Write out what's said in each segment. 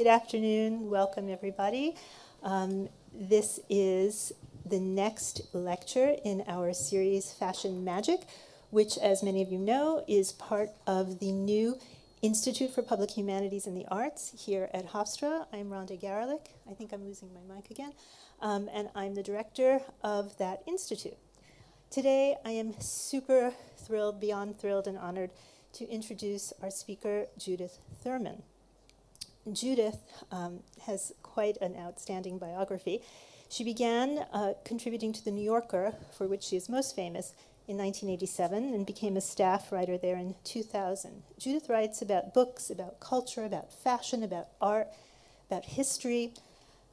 Good afternoon. Welcome, everybody. This is the next lecture in our series, Fashion Magic, which, as many of you know, is part of the new Institute for Public Humanities and the Arts here at Hofstra. I'm Rhonda Garelick. I think I'm losing my mic again. And I'm the director of that institute. Today, I am super thrilled, beyond thrilled and honored, to introduce our speaker, Judith Thurman. Judith has quite an outstanding biography. She began contributing to The New Yorker, for which she is most famous, in 1987 and became a staff writer there in 2000. Judith writes about books, about culture, about fashion, about art, about history.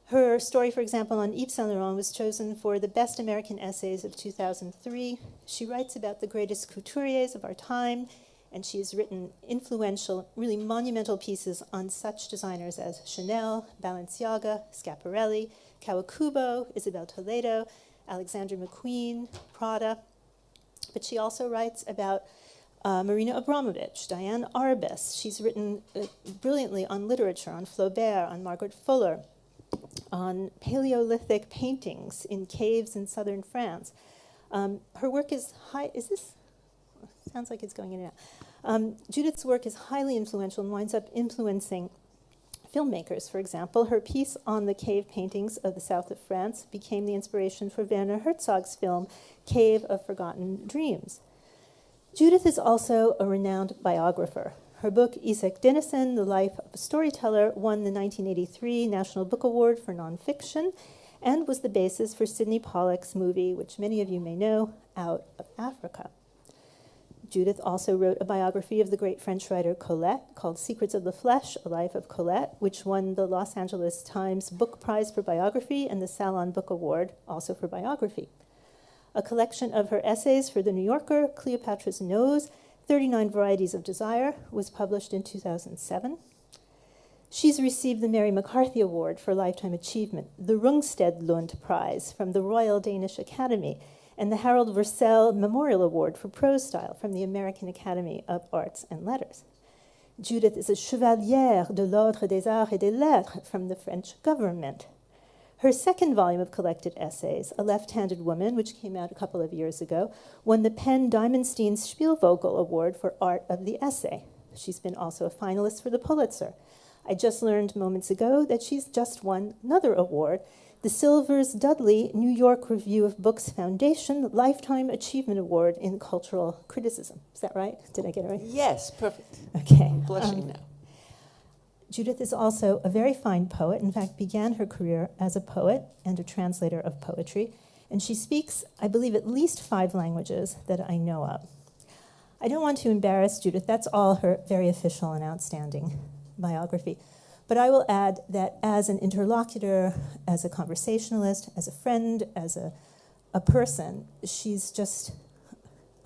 Her story, for example, on Yves Saint Laurent was chosen for the Best American Essays of 2003. She writes about the greatest couturiers of our time, and she has written influential, really monumental pieces on such designers as Chanel, Balenciaga, Schiaparelli, Kawakubo, Isabel Toledo, Alexander McQueen, Prada. But she also writes about Marina Abramovich, Diane Arbus. She's written brilliantly on literature, on Flaubert, on Margaret Fuller, on Paleolithic paintings in caves in southern France. Her work is sounds like it's going in and out. Judith's work is highly influential and winds up influencing filmmakers. For example, her piece on the cave paintings of the south of France became the inspiration for Werner Herzog's film, Cave of Forgotten Dreams. Judith is also a renowned biographer. Her book, Isak Dinesen, The Life of a Storyteller, won the 1983 National Book Award for Nonfiction and was the basis for Sidney Pollack's movie, which many of you may know, Out of Africa. Judith also wrote a biography of the great French writer Colette called Secrets of the Flesh, A Life of Colette, which won the Los Angeles Times Book Prize for Biography and the Salon Book Award, also for biography. A collection of her essays for The New Yorker, Cleopatra's Nose, 39 Varieties of Desire, was published in 2007. She's received the Mary McCarthy Award for Lifetime Achievement, the Rungsted Lund Prize from the Royal Danish Academy, and the Harold Vercel Memorial Award for Prose Style from the American Academy of Arts and Letters. Judith is a Chevalière de l'Ordre des Arts et des Lettres from the French government. Her second volume of collected essays, A Left-Handed Woman, which came out a couple of years ago, won the Penn Diamondstein Spielvogel Award for Art of the Essay. She's been also a finalist for the Pulitzer. I just learned moments ago that she's just won another award, the Silvers Dudley New York Review of Books Foundation Lifetime Achievement Award in Cultural Criticism. Is that right? Did I get it right? Yes, perfect. Okay. I'm blushing now. Judith is also a very fine poet, in fact, began her career as a poet and a translator of poetry, and she speaks, I believe, at least 5 languages that I know of. I don't want to embarrass Judith. That's all her very official and outstanding biography. But I will add that as an interlocutor, as a conversationalist, as a friend, as a person, she's just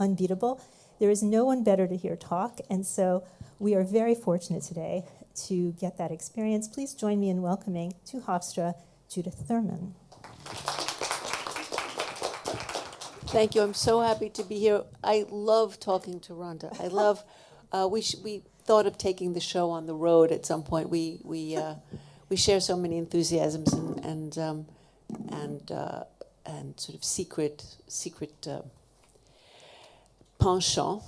unbeatable. There is no one better to hear talk, and so we are very fortunate today to get that experience. Please join me in welcoming to Hofstra, Judith Thurman. Thank you. I'm so happy to be here. I love talking to Rhonda. I love. We thought of taking the show on the road at some point. We share so many enthusiasms and sort of secret penchant.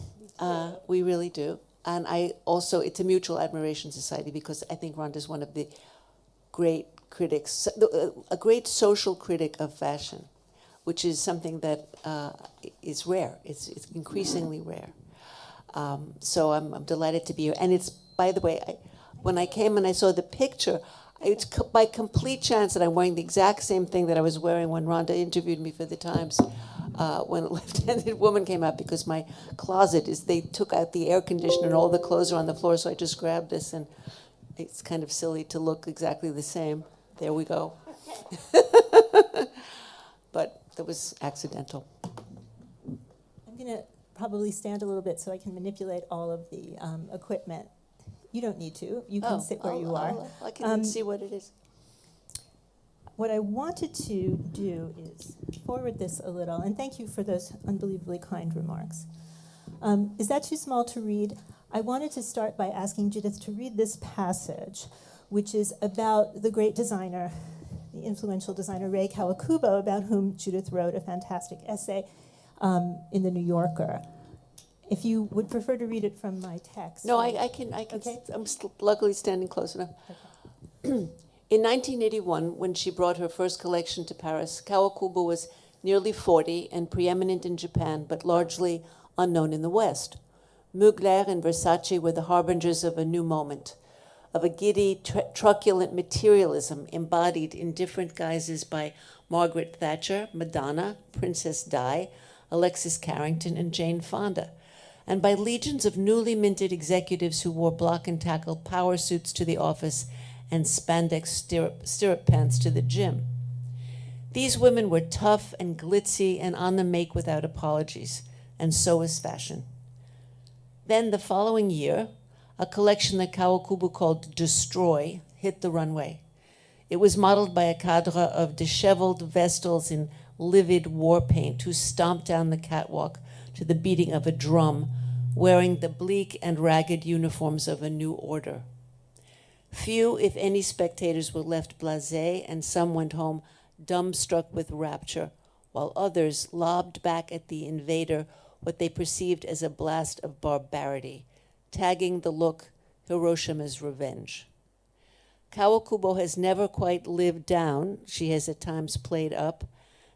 We really do. And I also, it's a mutual admiration society because I think Rhonda's one of the great critics, a great social critic of fashion, which is something that is rare. It's increasingly rare. So I'm delighted to be here. And it's, by the way, when I came and I saw the picture, it's by complete chance that I'm wearing the exact same thing that I was wearing when Rhonda interviewed me for the Times. When a left-handed woman came out, because my closet they took out the air conditioner and all the clothes are on the floor, so I just grabbed this, and it's kind of silly to look exactly the same. There we go. But that was accidental. I'm going to probably stand a little bit so I can manipulate all of the equipment. You don't need to. You can sit where you are. I can see what it is. What I wanted to do is forward this a little, and thank you for those unbelievably kind remarks. Is that too small to read? I wanted to start by asking Judith to read this passage, which is about the great designer, the influential designer Rei Kawakubo, about whom Judith wrote a fantastic essay in The New Yorker. If you would prefer to read it from my text. No, I can. Okay. I'm luckily standing close enough. Okay. In 1981, when she brought her first collection to Paris, Kawakubo was nearly 40 and preeminent in Japan, but largely unknown in the West. Mugler and Versace were the harbingers of a new moment, of a giddy, truculent materialism embodied in different guises by Margaret Thatcher, Madonna, Princess Di, Alexis Carrington, and Jane Fonda, and by legions of newly minted executives who wore block and tackle power suits to the office and spandex stirrup pants to the gym. These women were tough and glitzy and on the make without apologies, and so was fashion. Then the following year, a collection that Kawakubo called Destroy hit the runway. It was modeled by a cadre of disheveled vestals in livid war paint who stomped down the catwalk to the beating of a drum, wearing the bleak and ragged uniforms of a new order. Few, if any, spectators were left blasé, and some went home dumbstruck with rapture, while others lobbed back at the invader what they perceived as a blast of barbarity, tagging the look Hiroshima's revenge. Kawakubo has never quite lived down, she has at times played up,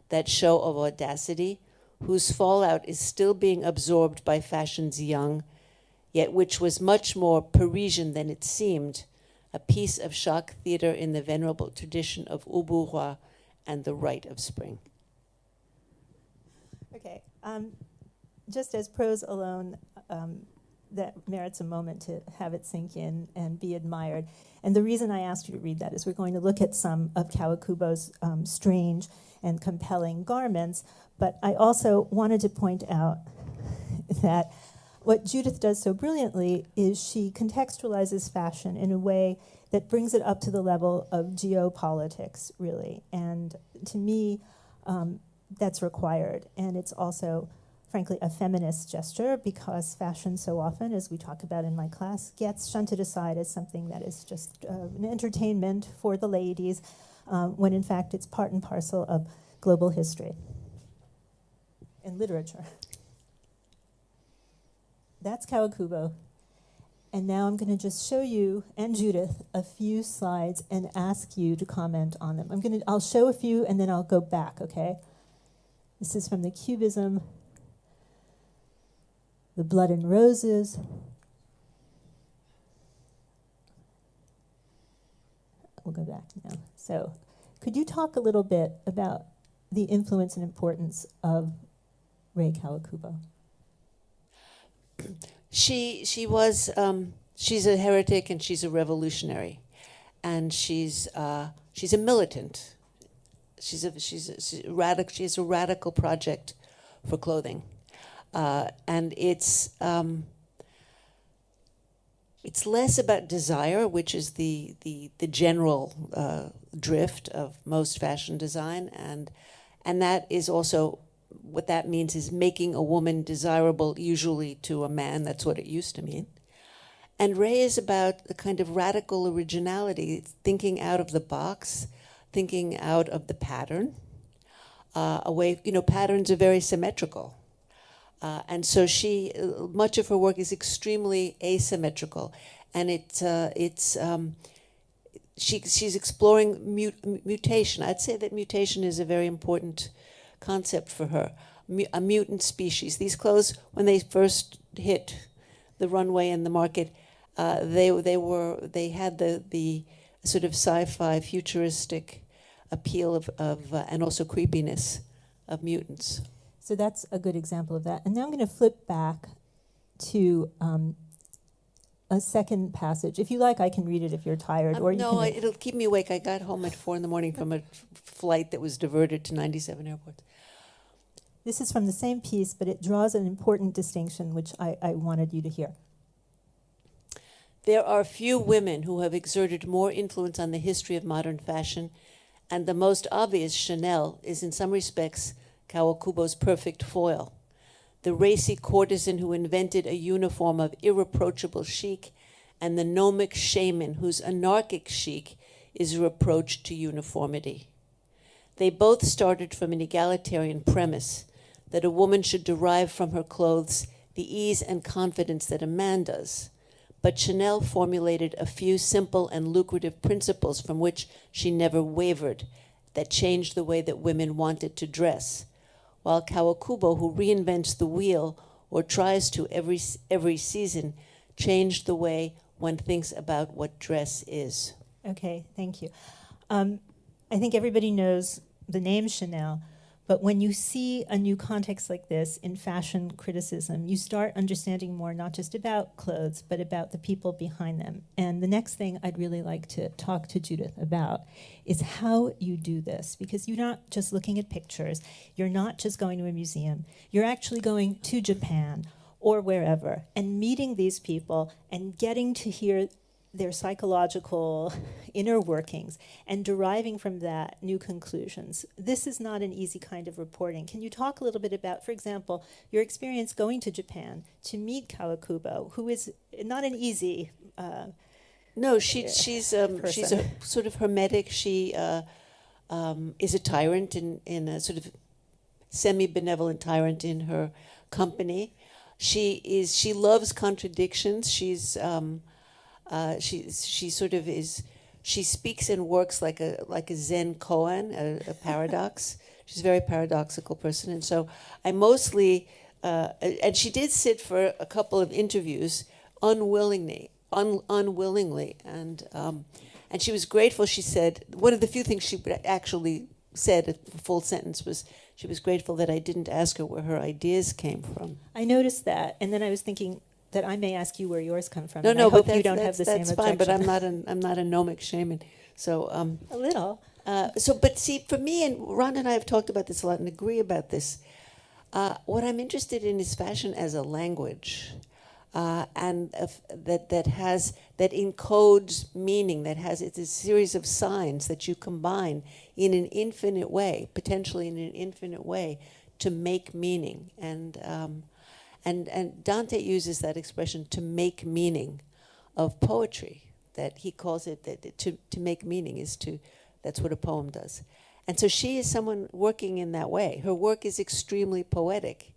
that show of audacity, whose fallout is still being absorbed by fashion's young, yet which was much more Parisian than it seemed, a piece of shock theater in the venerable tradition of Ubu and the rite of spring. Okay, just as prose alone, that merits a moment to have it sink in and be admired. And the reason I asked you to read that is we're going to look at some of Kawakubo's strange and compelling garments, but I also wanted to point out that what Judith does so brilliantly is she contextualizes fashion in a way that brings it up to the level of geopolitics, really. And to me, that's required. And it's also, frankly, a feminist gesture, because fashion so often, as we talk about in my class, gets shunted aside as something that is just an entertainment for the ladies, when in fact it's part and parcel of global history and literature. That's Kawakubo. And now I'm going to just show you and Judith a few slides and ask you to comment on them. I'll show a few and then I'll go back, okay? This is from the Cubism, the Blood and Roses. We'll go back now. So, could you talk a little bit about the influence and importance of Rei Kawakubo? She's a heretic and she's a revolutionary, and she's a militant. She has a radical project for clothing, and it's less about desire, which is the general drift of most fashion design, and that is also what that means is making a woman desirable, usually to a man. That's what it used to mean. And Rei is about a kind of radical originality, thinking out of the box, thinking out of the pattern. Patterns are very symmetrical. And so much of her work is extremely asymmetrical. And she's exploring mutation. I'd say that mutation is a very important concept for her, a mutant species. These clothes, when they first hit the runway and the market, they had the sort of sci-fi futuristic appeal of and also creepiness of mutants. So that's a good example of that. And now I'm going to flip back to a second passage. If you like, I can read it if you're tired. It'll keep me awake. I got home at 4 a.m. from a flight that was diverted to 97 airports. This is from the same piece, but it draws an important distinction, which I wanted you to hear. There are few women who have exerted more influence on the history of modern fashion, and the most obvious, Chanel, is in some respects Kawakubo's perfect foil. The racy courtesan who invented a uniform of irreproachable chic and the gnomic shaman whose anarchic chic is a reproach to uniformity. They both started from an egalitarian premise that a woman should derive from her clothes the ease and confidence that a man does. But Chanel formulated a few simple and lucrative principles from which she never wavered that changed the way that women wanted to dress, while Kawakubo, who reinvents the wheel or tries to every season, changed the way one thinks about what dress is. Okay, thank you. I think everybody knows the name Chanel, but when you see a new context like this in fashion criticism, you start understanding more not just about clothes, but about the people behind them. And the next thing I'd really like to talk to Judith about is how you do this, because you're not just looking at pictures, you're not just going to a museum, you're actually going to Japan or wherever and meeting these people and getting to hear their psychological inner workings and deriving from that new conclusions. This is not an easy kind of reporting. Can you talk a little bit about, for example, your experience going to Japan to meet Kawakubo, who is not an easy No, she's a sort of hermetic. She is a tyrant in a sort of semi-benevolent tyrant in her company. She loves contradictions. She sort of is. She speaks and works like a Zen koan, a paradox. She's a very paradoxical person, and so I mostly. And she did sit for a couple of interviews unwillingly, and she was grateful. She said one of the few things she actually said, a full sentence, was she was grateful that I didn't ask her where her ideas came from. I noticed that, and then I was thinking that I may ask you where yours come from. No, I hope but you don't have the same objection. that's fine. But I'm not a gnomic shaman, so a little. But see, for me, and Rhonda and I have talked about this a lot and agree about this. What I'm interested in is fashion as a language, and that encodes meaning. It's a series of signs that you combine in an infinite way, potentially in an infinite way, to make meaning. And Dante uses that expression, to make meaning, of poetry. That he calls it that to make meaning is to. That's what a poem does. And so she is someone working in that way. Her work is extremely poetic,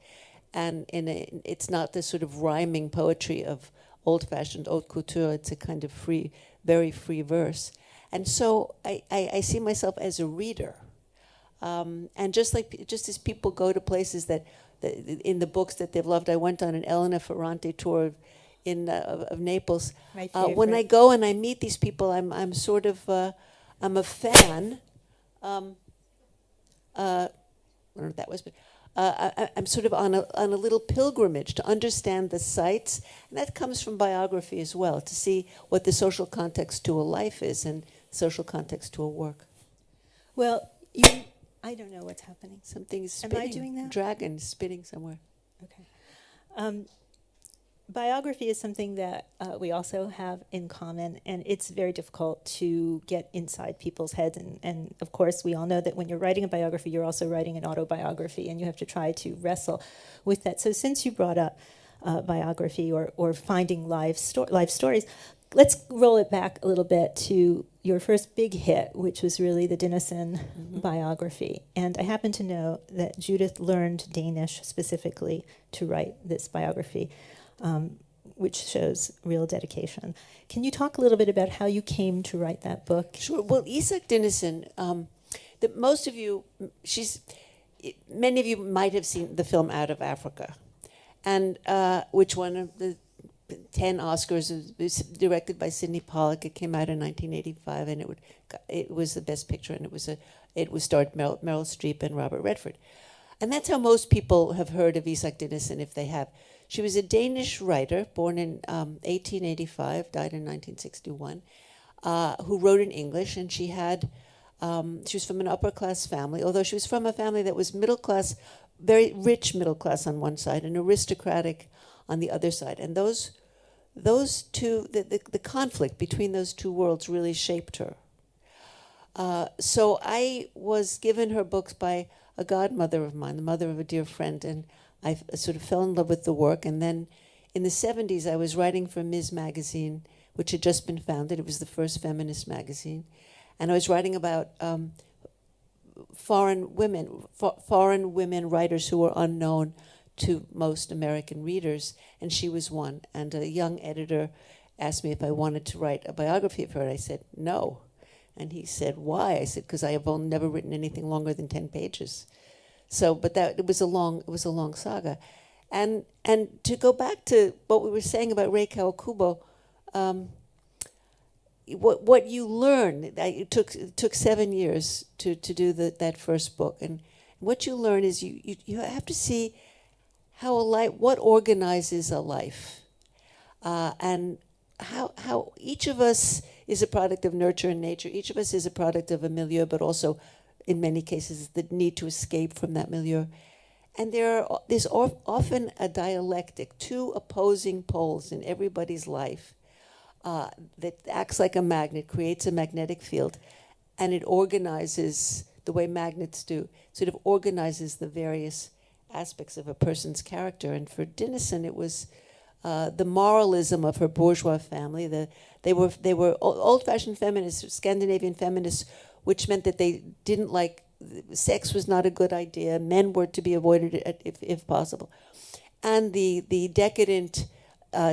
and it's not the sort of rhyming poetry of old-fashioned haute couture. It's a kind of free, very free verse. And so I see myself as a reader. And just as people go to places that in the books that they've loved, I went on an Elena Ferrante tour of Naples. When I go and I meet these people, I'm sort of I'm a fan. I don't know what that was, but I'm sort of on a little pilgrimage to understand the sites, and that comes from biography as well, to see what the social context to a life is and social context to a work. Well, I don't know what's happening. Something is spitting. Am I doing that? Dragon spitting somewhere. Okay. Biography is something that we also have in common, and it's very difficult to get inside people's heads. And of course, we all know that when you're writing a biography, you're also writing an autobiography, and you have to try to wrestle with that. So since you brought up biography or finding life stories, let's roll it back a little bit to your first big hit, which was really the Dinesen biography. And I happen to know that Judith learned Danish specifically to write this biography, which shows real dedication. Can you talk a little bit about how you came to write that book? Sure. Well, Isak Dinesen, many of you might have seen the film Out of Africa, and which one of the 10 Oscars. It was directed by Sidney Pollack. It came out in 1985, and it was the Best Picture, and it was starred Meryl Streep and Robert Redford, and that's how most people have heard of Isak Dinesen, if they have. She was a Danish writer, born in 1885, died in 1961, who wrote in English, and she was from an upper class family, although she was from a family that was middle class, very rich middle class on one side, and aristocratic on the other side. And those two, the conflict between those two worlds really shaped her. So I was given her books by a godmother of mine, the mother of a dear friend, and I sort of fell in love with the work. And then in the 70s, I was writing for Ms. Magazine, which had just been founded. It was the first feminist magazine. And I was writing about foreign women writers who were unknown to most American readers, and she was one. And a young editor asked me if I wanted to write a biography of her, and I said no. And he said, "Why?" I said, "Because I have never written anything longer than 10 pages." So, but it was a long saga. And to go back to what we were saying about Rei Kawakubo, what you learn, it took 7 years to do that first book, and what you learn is you have to see how what organizes a life, and how each of us is a product of nurture and nature. Each of us is a product of a milieu, but also, in many cases, the need to escape from that milieu. And there's often a dialectic, two opposing poles in everybody's life that acts like a magnet, creates a magnetic field, and it organizes, the way magnets do, sort of organizes the various aspects of a person's character. And for Dinesen, it was the moralism of her bourgeois family. They were old-fashioned feminists, Scandinavian feminists, which meant that they didn't like, sex was not a good idea. Men were to be avoided if possible. And the decadent,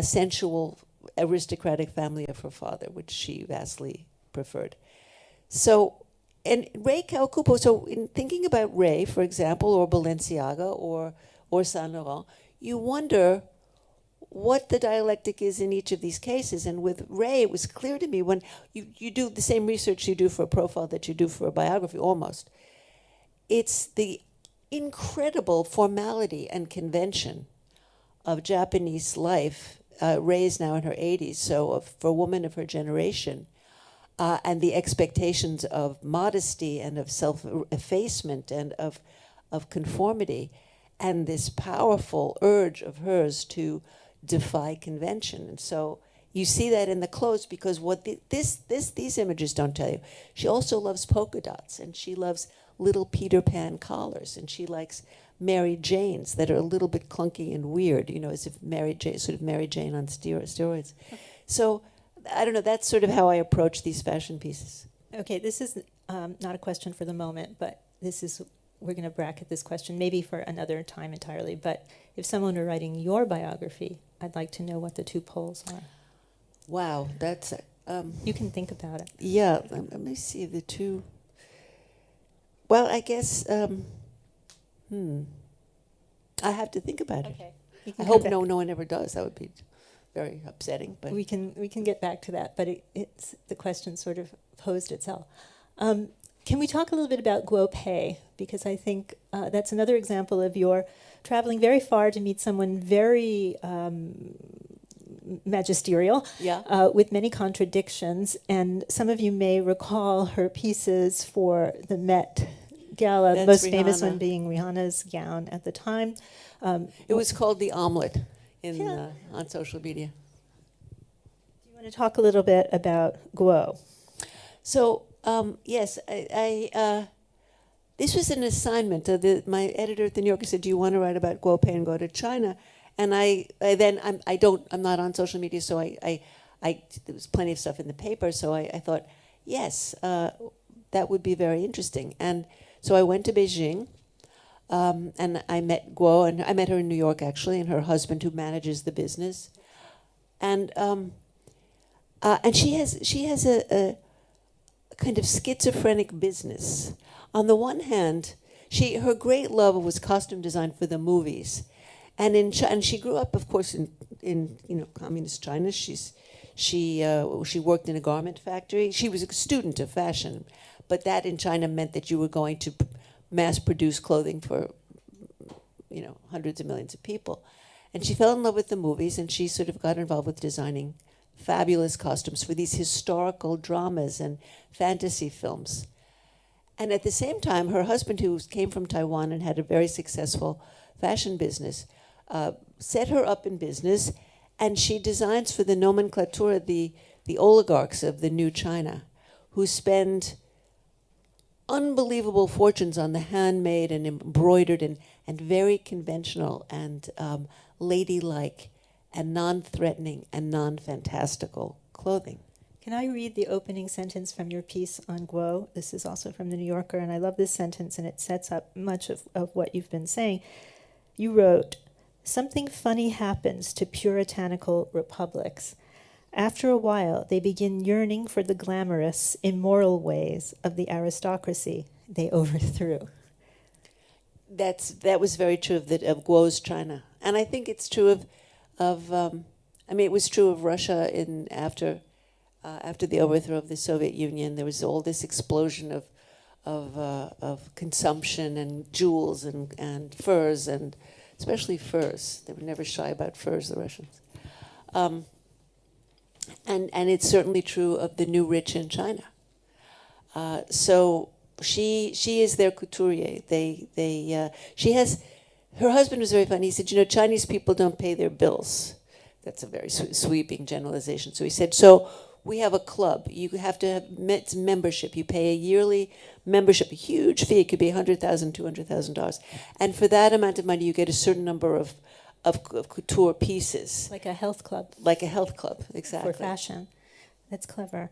sensual, aristocratic family of her father, which she vastly preferred. So, and Rei Kawakubo, so in thinking about Rei, for example, or Balenciaga, or Saint Laurent, you wonder what the dialectic is in each of these cases. And with Rei, it was clear to me when you do the same research you do for a profile that you do for a biography, almost. It's the incredible formality and convention of Japanese life. Rei is now in her 80s, so for a woman of her generation, and the expectations of modesty and of self-effacement and of conformity, and this powerful urge of hers to defy convention. And so you see that in the clothes, because what these images don't tell you. She also loves polka dots, and she loves little Peter Pan collars, and she likes Mary Janes that are a little bit clunky and weird, as if Mary Jane on steroids. So I don't know, that's sort of how I approach these fashion pieces. Okay, this is not a question for the moment, but we're going to bracket this question maybe for another time entirely. But if someone were writing your biography, I'd like to know what the two poles are. Wow, that's... you can think about it. Yeah, let me see the two... Well, I guess... I have to think about it. Okay. I hope no one ever does. That would be very upsetting. But we can get back to that. But it's the question sort of posed itself. Can we talk a little bit about Guo Pei? Because I think that's another example of your traveling very far to meet someone very magisterial, with many contradictions. And some of you may recall her pieces for the Met Gala, the most famous one being Rihanna's gown at the time. It was called the omelet on social media. Do you want to talk a little bit about Guo? So, yes, this was an assignment. My editor at the New Yorker said, "Do you want to write about Guo Pei and go to China?" And I'm not on social media, so there was plenty of stuff in the paper, so I thought, yes, that would be very interesting. And so I went to Beijing, and I met Guo, and I met her in New York, actually, and her husband, who manages the business. And she has a kind of schizophrenic business. On the one hand, her great love was costume design for the movies, and she grew up, of course, in communist China. She worked in a garment factory. She was a student of fashion, but that in China meant that you were going to mass produce clothing for hundreds of millions of people. And she fell in love with the movies, and she sort of got involved with designing fabulous costumes for these historical dramas and fantasy films. And at the same time, her husband, who came from Taiwan and had a very successful fashion business, set her up in business, and she designs for the nomenclatura, the oligarchs of the new China, who spend unbelievable fortunes on the handmade and embroidered and very conventional and ladylike and non-threatening and non-fantastical clothing. Can I read the opening sentence from your piece on Guo? This is also from the New Yorker, and I love this sentence, and it sets up much of what you've been saying. You wrote, "Something funny happens to puritanical republics. After a while, they begin yearning for the glamorous, immoral ways of the aristocracy they overthrew." That was very true of Guo's China, and I think it's true it was true of Russia after the overthrow of the Soviet Union. There was all this explosion of consumption and jewels and furs, and especially furs. They were never shy about furs, the Russians. And it's certainly true of the new rich in China. So she is their couturier. Her husband was very funny. He said, Chinese people don't pay their bills. That's a very sweeping generalization. So he said, so we have a club. You have to have membership. You pay a yearly membership, a huge fee. It could be $100,000, $200,000. And for that amount of money, you get a certain number of couture pieces. Like a health club. Like a health club, exactly. For fashion. That's clever.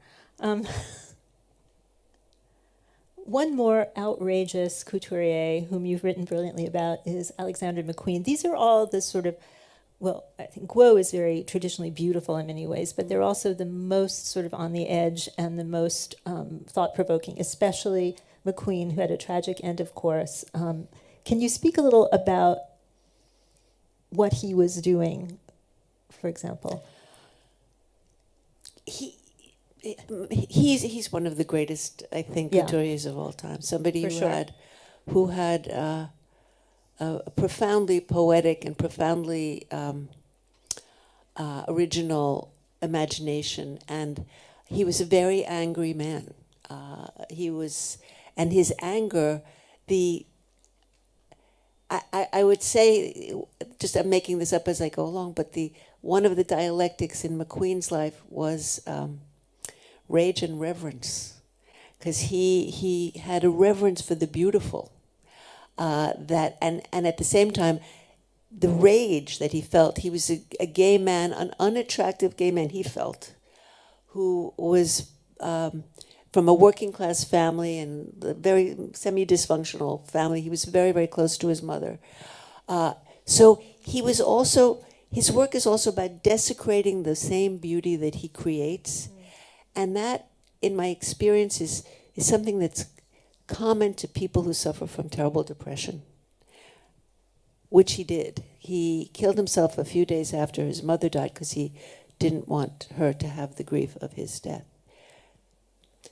One more outrageous couturier whom you've written brilliantly about is Alexander McQueen. These are all the sort of, well, I think Guo is very traditionally beautiful in many ways, but they're also the most sort of on the edge and the most thought-provoking, especially McQueen, who had a tragic end, of course. Can you speak a little about what he was doing, for example? He's one of the greatest, I think, couturiers of all time. Somebody who had a profoundly poetic and profoundly original imagination, and he was a very angry man. And his anger, I would say, just I'm making this up as I go along, but one of the dialectics in McQueen's life was rage and reverence, because he had a reverence for the beautiful, and at the same time, the rage that he felt. He was a gay man, an unattractive gay man. He felt, who was from a working class family and a very semi-dysfunctional family. He was very, very close to his mother. So he was also, his work is also about desecrating the same beauty that he creates. And that, in my experience, is something that's common to people who suffer from terrible depression, which he did. He killed himself a few days after his mother died because he didn't want her to have the grief of his death.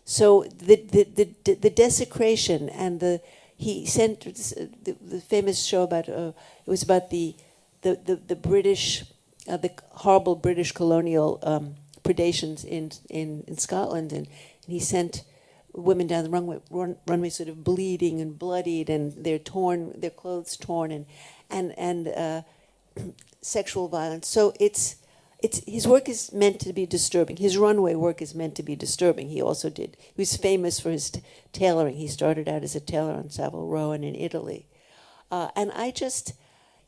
So the desecration and he sent the famous show about it was about the British the horrible British colonial predations in Scotland, and he sent women down the runway sort of bleeding and bloodied, and their clothes torn, and sexual violence. So it's his work is meant to be disturbing. His runway work is meant to be disturbing. He was famous for his tailoring. He started out as a tailor on Savile Row and in Italy.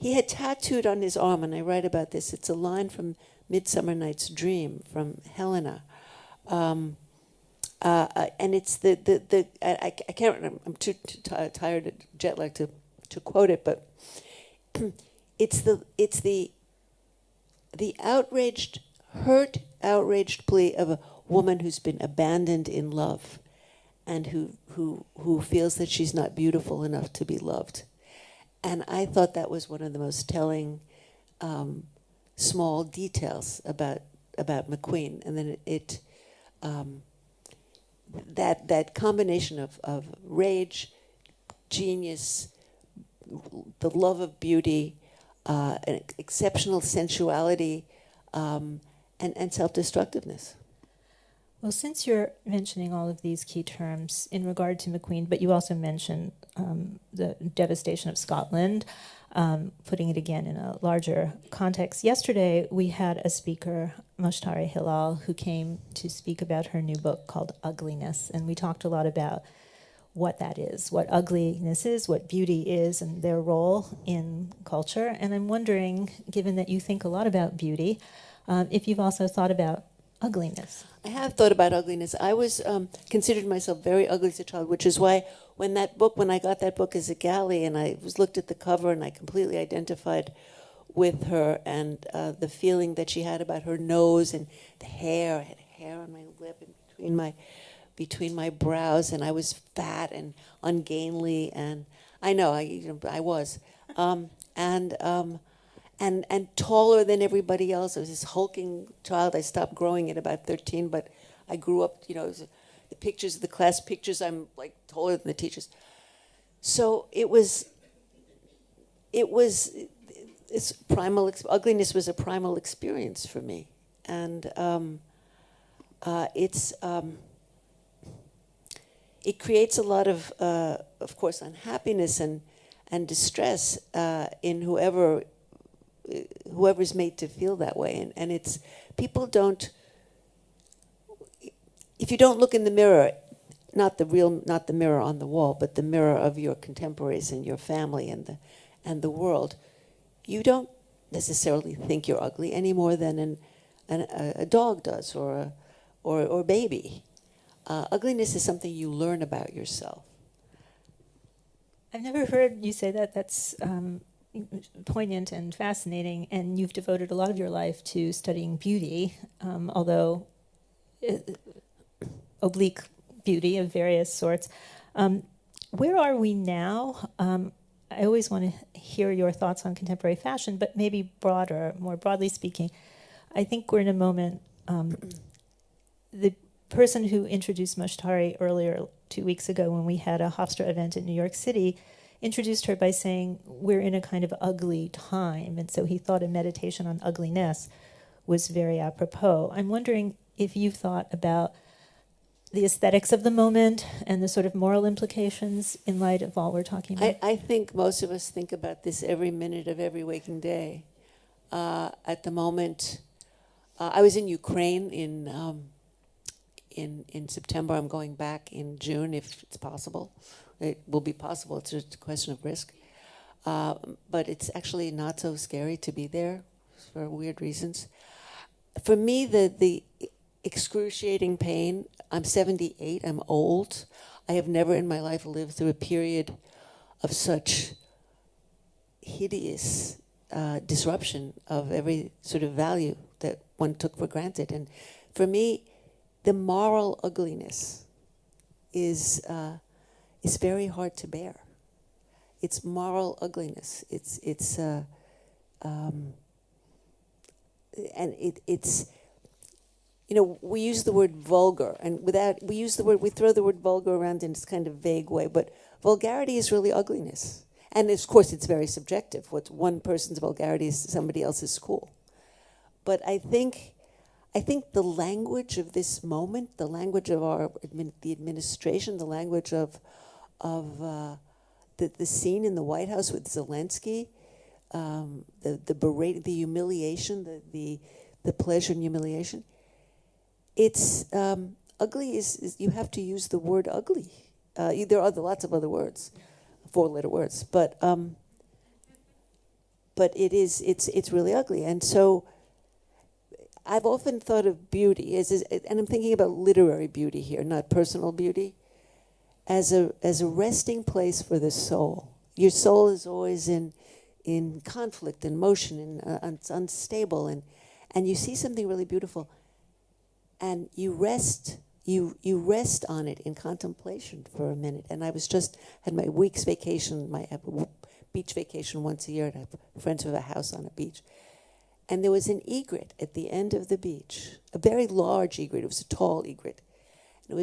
He had tattooed on his arm, and I write about this, it's a line from Midsummer Night's Dream from Helena. And it's I can't remember, I'm too tired, jet lag to quote it, but it's the outraged plea of a woman who's been abandoned in love, and who feels that she's not beautiful enough to be loved. And I thought that was one of the most telling small details about McQueen. And then that combination of rage, genius, the love of beauty, an exceptional sensuality, and self-destructiveness. Well, since you're mentioning all of these key terms in regard to McQueen, but you also mentioned the devastation of Scotland, putting it again in a larger context. Yesterday, we had a speaker, Mushtari Hilal, who came to speak about her new book called Ugliness, and we talked a lot about what that is, what ugliness is, what beauty is, and their role in culture. And I'm wondering, given that you think a lot about beauty, if you've also thought about ugliness? I have thought about ugliness. I was considered myself very ugly as a child, which is why when I got that book as a galley, and I looked at the cover, and I completely identified with her and the feeling that she had about her nose and the hair. I had hair on my lip and between my brows, and I was fat and ungainly, and I know I was, and taller than everybody else. I was this hulking child. I stopped growing at about 13, but I grew up. The pictures, the class pictures, I'm like taller than the teachers. So it's primal. Ugliness was a primal experience for me, and it creates a lot of course, unhappiness and distress in whoever's made to feel that way, and it's people don't. If you don't look in the mirror, not the mirror on the wall, but the mirror of your contemporaries and your family and the world, you don't necessarily think you're ugly any more than a dog does or a baby. Ugliness is something you learn about yourself. I've never heard you say that. That's poignant and fascinating, and you've devoted a lot of your life to studying beauty, although oblique beauty of various sorts. Where are we now? I always want to hear your thoughts on contemporary fashion, but maybe more broadly speaking. I think we're in a moment, the person who introduced Mushtari earlier 2 weeks ago when we had a Hofstra event in New York City introduced her by saying we're in a kind of ugly time, and so he thought a meditation on ugliness was very apropos. I'm wondering if you've thought about the aesthetics of the moment and the sort of moral implications in light of all we're talking about. I think most of us think about this every minute of every waking day. At the moment, I was in Ukraine in September. I'm going back in June if it's possible. It will be possible. It's just a question of risk. But it's actually not so scary to be there for weird reasons. For me, the excruciating pain, I'm 78, I'm old. I have never in my life lived through a period of such hideous disruption of every sort of value that one took for granted. And for me, the moral ugliness is very hard to bear. It's moral ugliness. It's we use the word vulgar, and we throw the word vulgar around in this kind of vague way, but vulgarity is really ugliness. And of course it's very subjective. What's one person's vulgarity is somebody else's cool. But I think the language of this moment, the language of the administration, the language of the scene in the White House with Zelensky, the humiliation, the pleasure and humiliation. It's ugly. Is you have to use the word ugly. There are lots of other words, 4-letter words, but it's really ugly. And so I've often thought of beauty and I'm thinking about literary beauty here, not personal beauty, as a resting place for the soul. Your soul is always in conflict and motion and it's unstable, and you see something really beautiful. And you rest on it in contemplation for a minute. And I had my week's vacation, I have a beach vacation once a year, and I have friends who have a house on a beach. And there was an egret at the end of the beach, a very large egret. It was a tall egret. And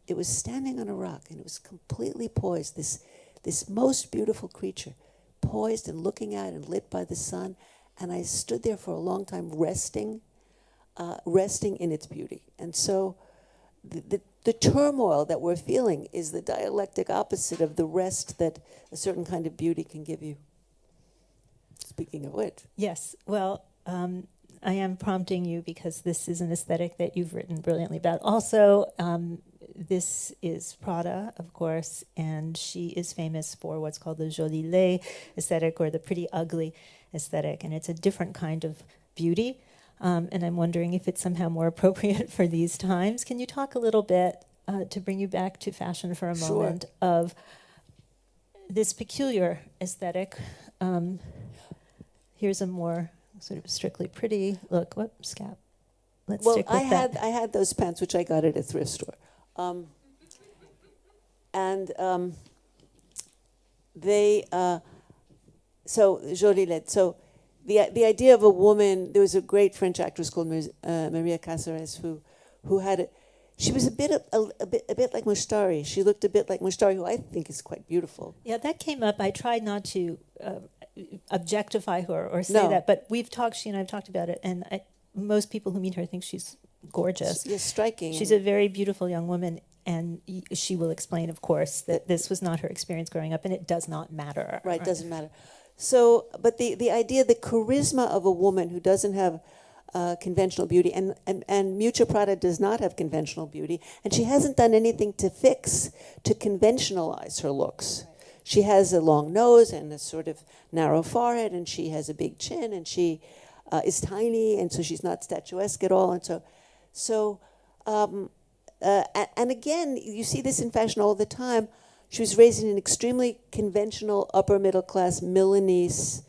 it was standing on a rock, and it was completely poised, this most beautiful creature, poised and looking out and lit by the sun. And I stood there for a long time resting in its beauty. And so the turmoil that we're feeling is the dialectic opposite of the rest that a certain kind of beauty can give you. Speaking of which. Yes, well, I am prompting you because this is an aesthetic that you've written brilliantly about. Also, this is Prada, of course, and she is famous for what's called the jolie laid aesthetic, or the pretty ugly aesthetic, and it's a different kind of beauty. and I'm wondering if it's somehow more appropriate for these times. Can you talk a little bit, to bring you back to fashion for a Sure. moment, of this peculiar aesthetic? Here's a more sort of strictly pretty look. What scab? Let's stick with that. I had those pants, which I got at a thrift store, they so Joliette. So the idea of a woman. There was a great French actress called Maria Caceres who had she was a bit like Mushtari. She looked a bit like Mushtari, who I think is quite beautiful. Yeah, that came up. I tried not to objectify her or say that, but she and I have talked about it, and most people who meet her think she's gorgeous. Yes, striking. She's a very beautiful young woman, and she will explain, of course, that this was not her experience growing up, and it does not matter. Right, doesn't matter. So, but the idea, the charisma of a woman who doesn't have conventional beauty, and Miuccia Prada does not have conventional beauty, and she hasn't done anything to conventionalize her looks. Right. She has a long nose and a sort of narrow forehead, and she has a big chin, and she is tiny, and so she's not statuesque at all, and and again, you see this in fashion all the time. She was raised in an extremely conventional upper middle class Milanese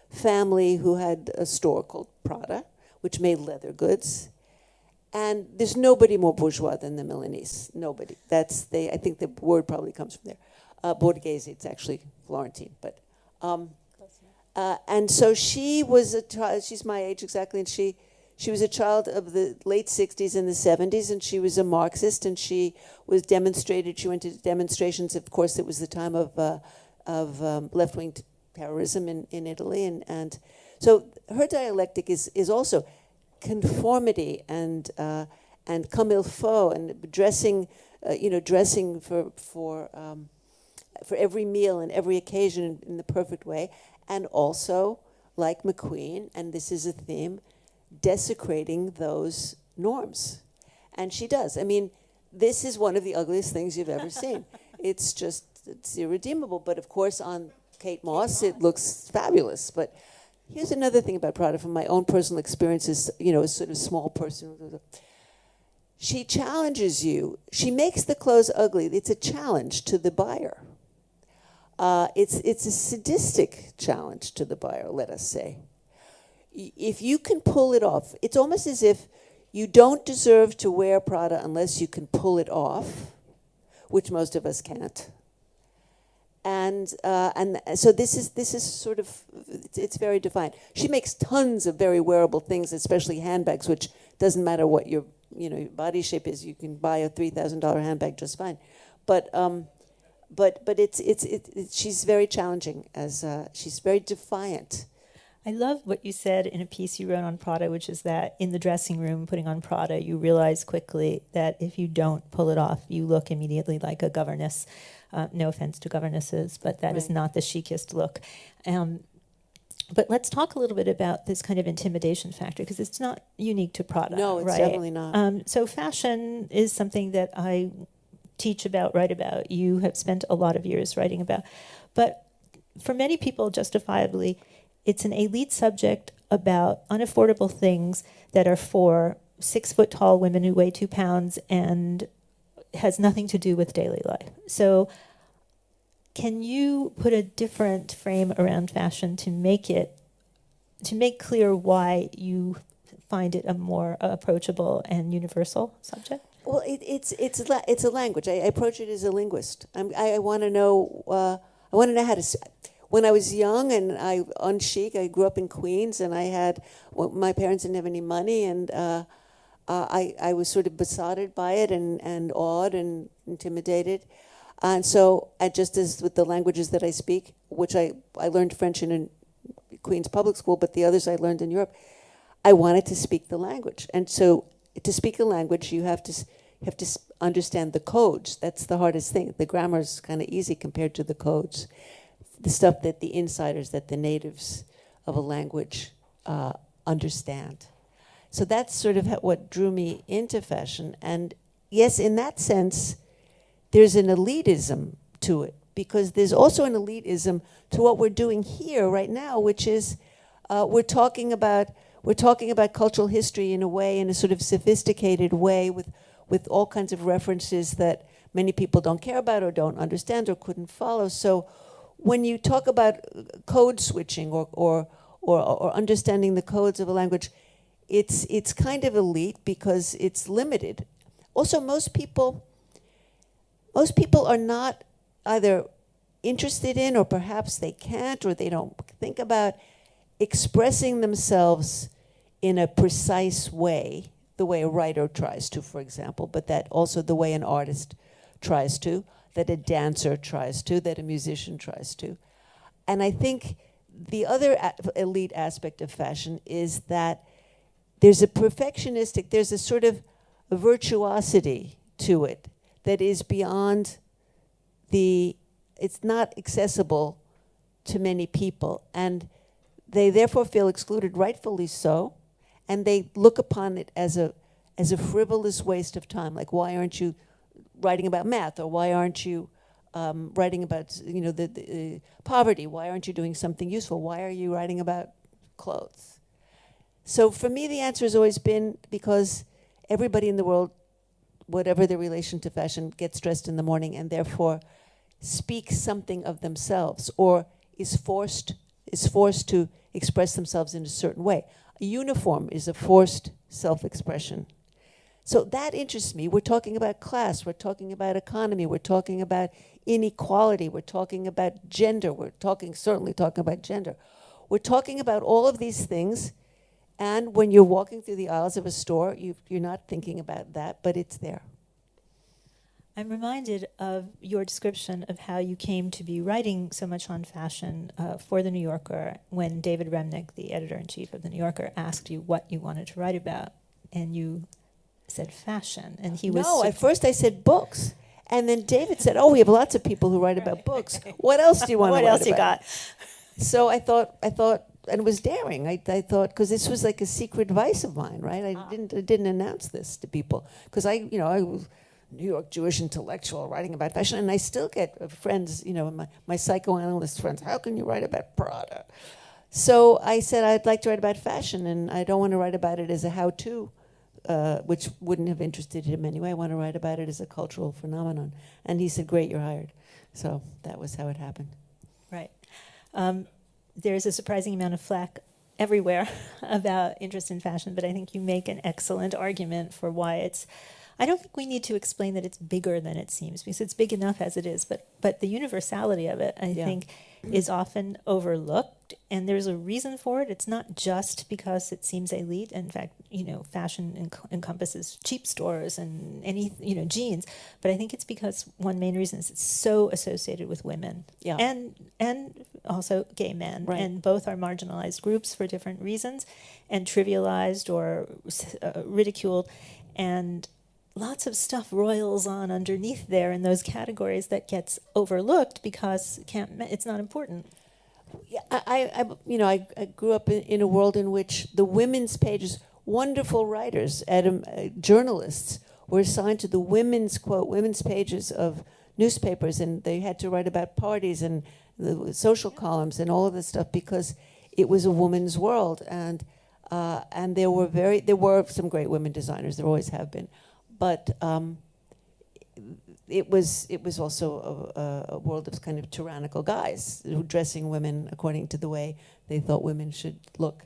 family who had a store called Prada, which made leather goods. And there's nobody more bourgeois than the Milanese. Nobody. I think the word probably comes from there. Borghese, it's actually Florentine. But and so she was a child. She's my age exactly, and she was a child of the late 60s and the 70s, and she was a Marxist, and she was demonstrated. She went to demonstrations. Of course, it was the time of left-wing terrorism in Italy, and so her dialectic is also conformity and comme il faut, and dressing for every meal and every occasion in the perfect way, and also, like McQueen, and this is a theme, desecrating those norms. And she does. I mean, this is one of the ugliest things you've ever seen. It's irredeemable. But of course, on Kate Moss, it looks fabulous. But here's another thing about Prada from my own personal experiences, a sort of small person. She challenges you. She makes the clothes ugly. It's a challenge to the buyer. It's a sadistic challenge to the buyer, let us say. If you can pull it off, it's almost as if you don't deserve to wear Prada unless you can pull it off, which most of us can't. And so this is sort of, it's very defined. She makes tons of very wearable things, especially handbags, which doesn't matter what your body shape is. You can buy a $3,000 handbag just fine. But she's very challenging, she's very defiant. I love what you said in a piece you wrote on Prada, which is that in the dressing room, putting on Prada, you realize quickly that if you don't pull it off, you look immediately like a governess. No offense to governesses, but that is not the chicest look. But let's talk a little bit about this kind of intimidation factor, because it's not unique to Prada. No, it's definitely not. So fashion is something that I teach about, write about. You have spent a lot of years writing about. But for many people, justifiably, it's an elite subject about unaffordable things that are for 6-foot-tall women who weigh 2 pounds and has nothing to do with daily life. So can you put a different frame around fashion to make clear why you find it a more approachable and universal subject? Well, it's a language. I approach it as a linguist. I want to know. I want to know how to. When I was young and unchic, I grew up in Queens, and my parents didn't have any money, and I was sort of besotted by it and awed and intimidated. And so, just as with the languages that I speak, which I learned French in Queens public school, but the others I learned in Europe, I wanted to speak the language. And so, to speak a language, you have to understand the codes. That's the hardest thing. The grammar is kind of easy compared to the codes. The stuff that the insiders, that the natives of a language understand. So that's sort of what drew me into fashion. And yes, in that sense, there's an elitism to it, because there's also an elitism to what we're doing here right now, which is we're talking about we're talking about cultural history in a way, in a sort of sophisticated way, with all kinds of references that many people don't care about or don't understand or couldn't follow. So when you talk about code switching or understanding the codes of a language, it's kind of elite because it's limited. Also, most people are not either interested in, or perhaps they can't, or they don't think about expressing themselves in a precise way, the way a writer tries to, for example, but that also the way an artist tries to, that a dancer tries to, that a musician tries to. And I think the other elite aspect of fashion is that there's a perfectionistic, there's a sort of a virtuosity to it that is beyond it's not accessible to many people. And they therefore feel excluded, rightfully so, and they look upon it as a frivolous waste of time. Like, why aren't you writing about math, or why aren't you writing about the poverty? Why aren't you doing something useful? Why are you writing about clothes? So for me, the answer has always been because everybody in the world, whatever their relation to fashion, gets dressed in the morning and therefore speaks something of themselves, or is forced to express themselves in a certain way. A uniform is a forced self-expression. So that interests me. We're talking about class, we're talking about economy, we're talking about inequality, we're talking about gender, certainly talking about gender. We're talking about all of these things, and when you're walking through the aisles of a store, you're not thinking about that, but it's there. I'm reminded of your description of how you came to be writing so much on fashion for The New Yorker when David Remnick, the editor-in-chief of The New Yorker, asked you what you wanted to write about, and you said fashion, and he was... No, at first I said books, and then David said, we have lots of people who write about books. What else do you want to write about? What else you got? So I thought, and it was daring. I thought, because this was like a secret vice of mine, right? I didn't announce this to people, because I was New York Jewish intellectual writing about fashion, and I still get friends, my psychoanalyst friends, how can you write about Prada? So I said I'd like to write about fashion, and I don't want to write about it as a how-to, which wouldn't have interested him anyway. I want to write about it as a cultural phenomenon. And he said, great, you're hired. So that was how it happened. Right. There's a surprising amount of flack everywhere about interest in fashion, but I think you make an excellent argument for why it's... I don't think we need to explain that it's bigger than it seems, because it's big enough as it is, but the universality of it, I think, is often overlooked, and there's a reason for it. It's not just because it seems elite. In fact, fashion encompasses cheap stores and jeans, but I think it's because one main reason is it's so associated with women, and also gay men, right. And both are marginalized groups for different reasons, and trivialized or ridiculed, and lots of stuff roils on underneath there in those categories that gets overlooked because it's not important. Yeah, I grew up in a world in which the women's pages, wonderful writers, journalists, were assigned to the women's pages of newspapers, and they had to write about parties and the social columns and all of this stuff because it was a woman's world, and there were some great women designers. There always have been. But it was also a world of kind of tyrannical guys dressing women according to the way they thought women should look.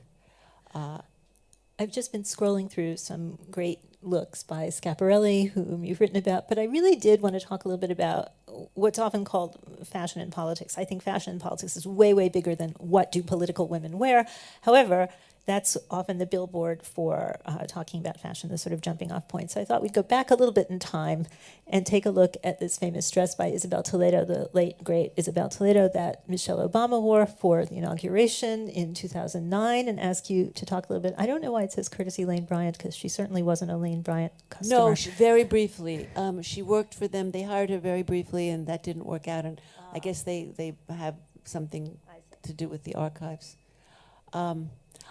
I've just been scrolling through some great looks by Schiaparelli, whom you've written about, but I really did want to talk a little bit about what's often called fashion and politics. I think fashion and politics is way, way bigger than what do political women wear. However, that's often the billboard for talking about fashion, the sort of jumping off point. So I thought we'd go back a little bit in time and take a look at this famous dress by Isabel Toledo, the late, great Isabel Toledo, that Michelle Obama wore for the inauguration in 2009, and ask you to talk a little bit. I don't know why it says courtesy Lane Bryant, because she certainly wasn't a Lane Bryant customer. No, very briefly. She worked for them. They hired her very briefly, and that didn't work out. And I guess they have something to do with the archives.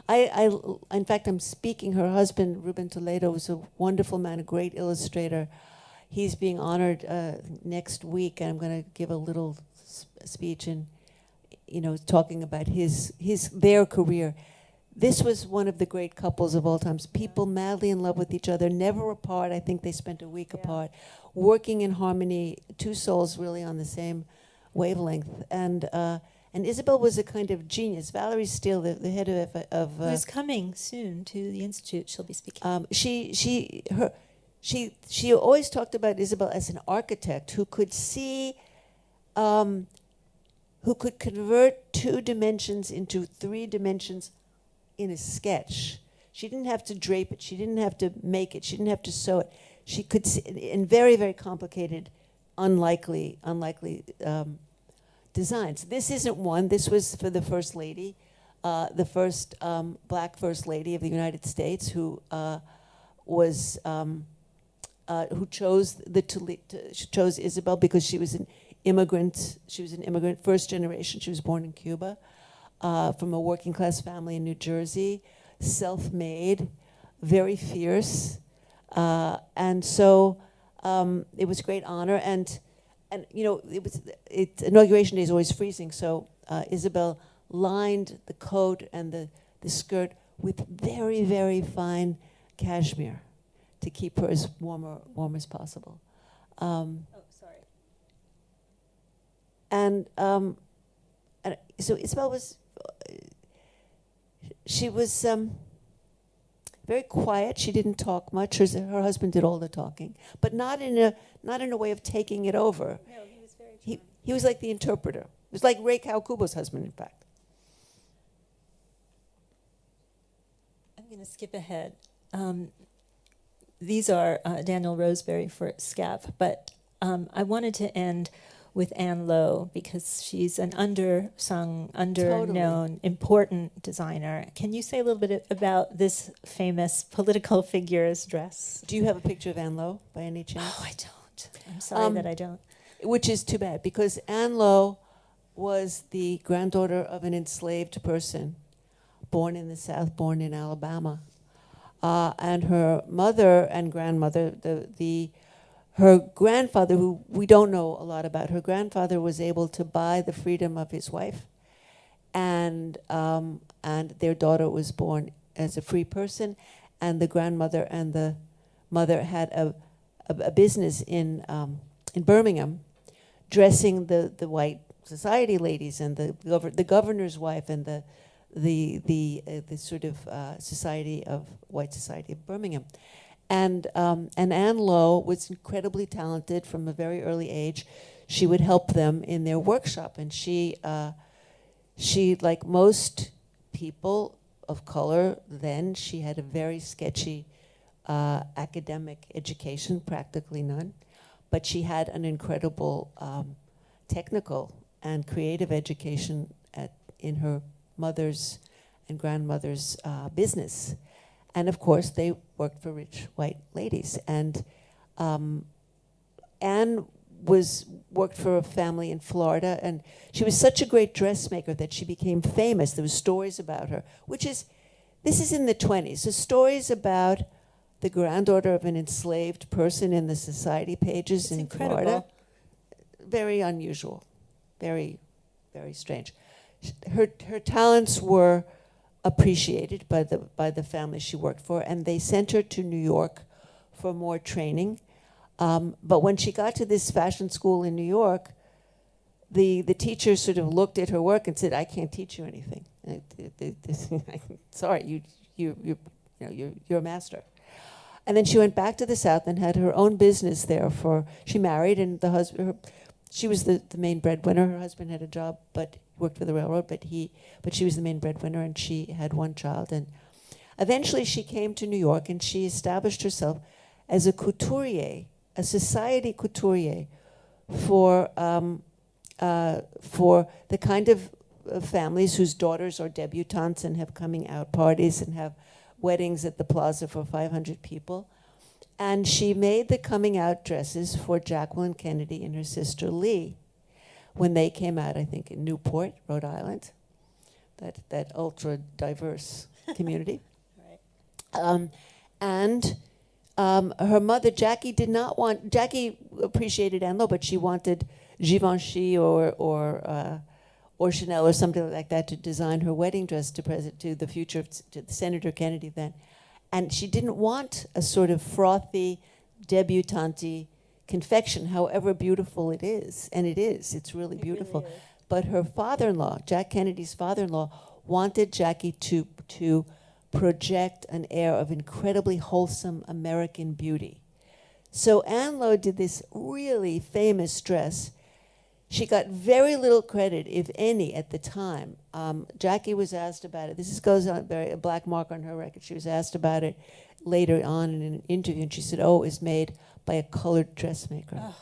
In fact, I'm speaking. Her husband, Ruben Toledo, was a wonderful man, a great illustrator. He's being honored next week, and I'm going to give a little speech and, talking about their career. this was one of the great couples of all times. People madly in love with each other, never apart. I think they spent a week apart, working in harmony, two souls really on the same wavelength. And Isabel was a kind of genius. Valerie Steele, the head of who's coming soon to the Institute. She'll be speaking. She always talked about Isabel as an architect who could see, who could convert 2 dimensions into 3 dimensions in a sketch. She didn't have to drape it. She didn't have to make it. She didn't have to sew it. She could see in very, very complicated, unlikely designs. This isn't one. This was for the First Lady, the first black First Lady of the United States, who chose chose Isabel because she was an immigrant. She was an immigrant, first generation. She was born in Cuba, from a working class family in New Jersey, self-made, very fierce, and so it was a great honor. And you know, inauguration day is always freezing, so Isabel lined the coat and the skirt with very, very fine cashmere to keep her as warm as possible. And so Isabel was, she was very quiet. She didn't talk much. Her husband did all the talking, but not in a way of taking it over. No, he was very charming. He was like the interpreter. It was like Ray Kawakubo's husband, in fact. I'm going to skip ahead. These are Daniel Roseberry for SCAP, but I wanted to end with Anne Lowe because she's an undersung, underknown, important designer. Can you say a little bit about this famous political figure's dress? Do you have a picture of Anne Lowe by any chance? Oh, I don't. I'm sorry that I don't. Which is too bad, because Anne Lowe was the granddaughter of an enslaved person, born in the South, born in Alabama. And her mother and grandmother, her grandfather, who we don't know a lot about, her grandfather was able to buy the freedom of his wife, and their daughter was born as a free person, and the grandmother and the mother had a business in Birmingham, dressing the white society ladies and the governor's wife and the sort of white society of Birmingham. And Anne Lowe was incredibly talented from a very early age. She would help them in their workshop, and she, like most people of color then, she had a very sketchy academic education, practically none, but she had an incredible technical and creative education in her mother's and grandmother's business. And of course, they worked for rich white ladies. And Anne worked for a family in Florida, and she was such a great dressmaker that she became famous. There were stories about her, this is in the 20s. So stories about the granddaughter of an enslaved person in the society pages in Florida. Very unusual, very, very strange. Her talents were appreciated by the family she worked for, and they sent her to New York for more training. But when she got to this fashion school in New York, the teacher sort of looked at her work and said, "I can't teach you anything. Sorry, you're a master." And then she went back to the South and had her own business there. She married, and the husband, she was the main breadwinner. Her husband had a job, but worked for the railroad, but she was the main breadwinner, and she had one child. And eventually she came to New York, and she established herself as a couturier, a society couturier for the kind of families whose daughters are debutantes and have coming out parties and have weddings at the plaza for 500 people. And she made the coming out dresses for Jacqueline Kennedy and her sister Lee when they came out, I think, in Newport, Rhode Island, that ultra diverse community. Right. Her mother, Jackie appreciated Anne Lowe, but she wanted Givenchy or or Chanel or something like that to design her wedding dress to the Senator Kennedy then. And she didn't want a sort of frothy, debutante confection, however beautiful it is. And it is. It's really beautiful. Really is. But her father-in-law, Jack Kennedy's father-in-law, wanted Jackie to project an air of incredibly wholesome American beauty. So Anne Lowe did this really famous dress. She got very little credit, if any, at the time. Jackie was asked about it. This goes on a black mark on her record. She was asked about it later on in an interview, and she said, "Oh, it was made by a colored dressmaker." Oh.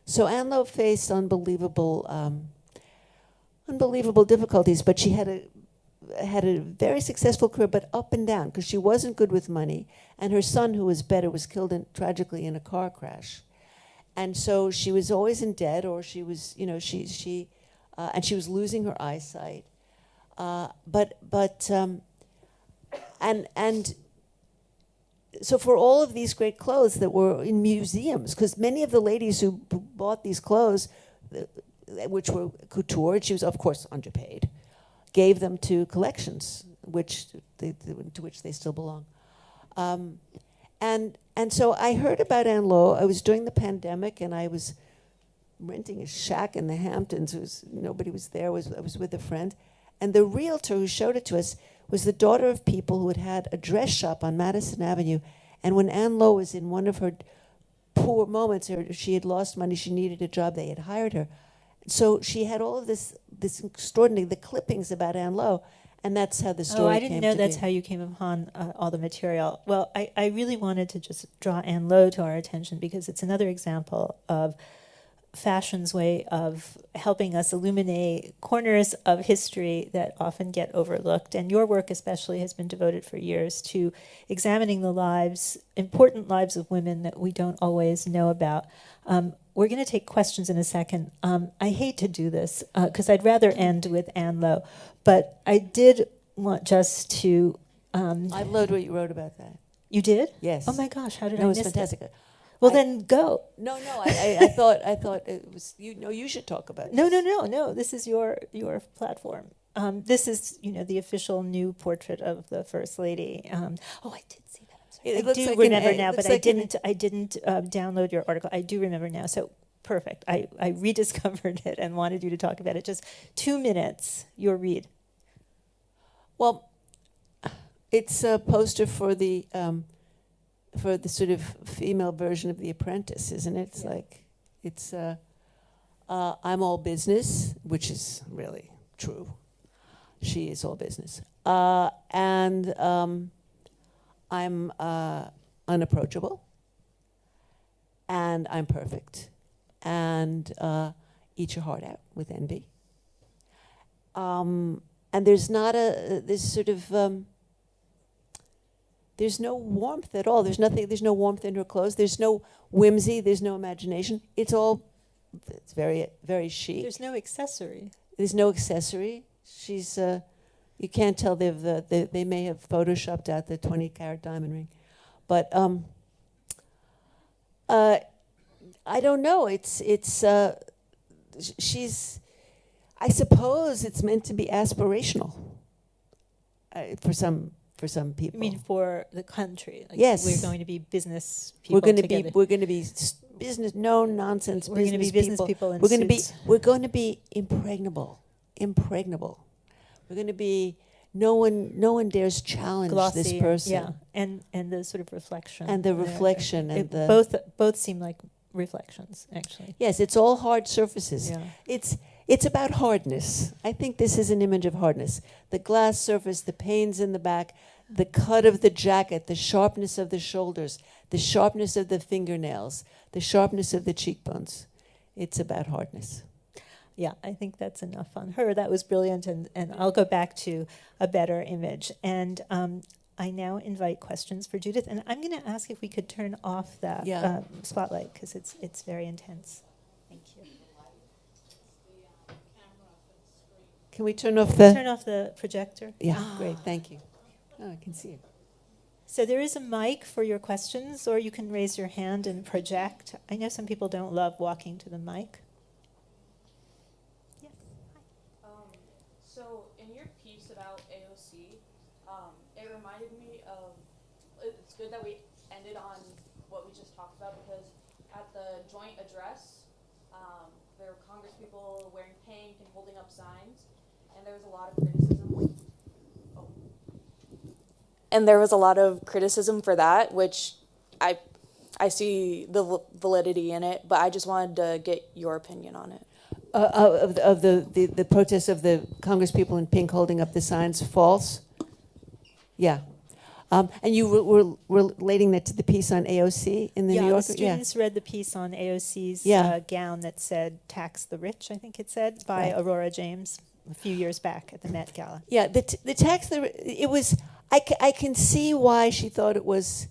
So Anne Lowe faced unbelievable difficulties, but she had a very successful career, but up and down, because she wasn't good with money, and her son, who was better, was killed tragically in a car crash. And so she was always in debt, or she was, and she was losing her eyesight. So for all of these great clothes that were in museums, because many of the ladies who bought these clothes, which were couture, she was of course underpaid, gave them to collections, to which they still belong. And so I heard about Anne Lowe. I was during the pandemic, and I was renting a shack in the Hamptons. Nobody was there. I was with a friend. And the realtor who showed it to us was the daughter of people who had had a dress shop on Madison Avenue. And when Anne Lowe was in one of her poor moments, she had lost money, she needed a job, they had hired her. So she had all of this extraordinary, the clippings about Anne Lowe. And that's how the story came to be. Oh, I didn't know that's how you came upon all the material. Well, I really wanted to just draw Anne Lowe to our attention because it's another example of fashion's way of helping us illuminate corners of history that often get overlooked. And your work especially has been devoted for years to examining the important lives of women that we don't always know about. We're going to take questions in a second. I hate to do this because I'd rather end with Anne Lowe, but I did want just to... I loved what you wrote about that. You did? Yes. Oh my gosh, how did I miss it? It was fantastic. Well, then go. No. I thought it was. You should talk about it. No. This is your platform. This is the official new portrait of the First Lady. I did see that. I'm sorry. I do remember now, but I didn't download your article. I do remember now. So perfect. I rediscovered it and wanted you to talk about it. Just 2 minutes. Your read. Well, it's a poster for the sort of female version of The Apprentice, isn't it? It's I'm all business, which is really true. She is all business. And I'm unapproachable. And I'm perfect. And eat your heart out with envy. And there's not this sort of... There's no warmth at all. There's no warmth in her clothes. There's no whimsy. There's no imagination. It's very, very chic. There's no accessory. There's no accessory. She's, you can't tell they may have photoshopped out the 20-carat diamond ring. But I don't know. She's, I suppose it's meant to be aspirational for some people. You mean for the country? Yes. We're going to be business people together. We're going to be business, no nonsense. We're going to be business people in suits. We're going to be impregnable. We're going to be no one dares challenge glossy, this person. Yeah, and the sort of reflection. And the reflection and the both seem like reflections, actually. Yes, it's all hard surfaces. Yeah. It's about hardness. I think this is an image of hardness. The glass surface, the pains in the back, the cut of the jacket, the sharpness of the shoulders, the sharpness of the fingernails, the sharpness of the cheekbones. It's about hardness. Yeah, I think that's enough on her. That was brilliant, and I'll go back to a better image. And I now invite questions for Judith, and I'm going to ask if we could turn off that spotlight, because it's very intense. Thank you. Can we turn off the... Turn off the projector? Yeah, great, thank you. Oh, I can see it. So there is a mic for your questions, or you can raise your hand and project. I know some people don't love walking to the mic. Yeah. So in your piece about AOC, it reminded me of, it's good that we ended on what we just talked about, because at the joint address, there were Congress people wearing pink and holding up signs, and there was a lot of criticism. Oh. And there was a lot of criticism for that, which I see the validity in it, but I just wanted to get your opinion on it. Of the protests of the Congress people in pink holding up the signs false? Yeah. And you were relating that to the piece on AOC in the New Yorker? The students read the piece on AOC's gown that said "Tax the Rich," I think it said, by Aurora James a few years back at the Met Gala. Yeah, the tax, it was, I can see why she thought it was,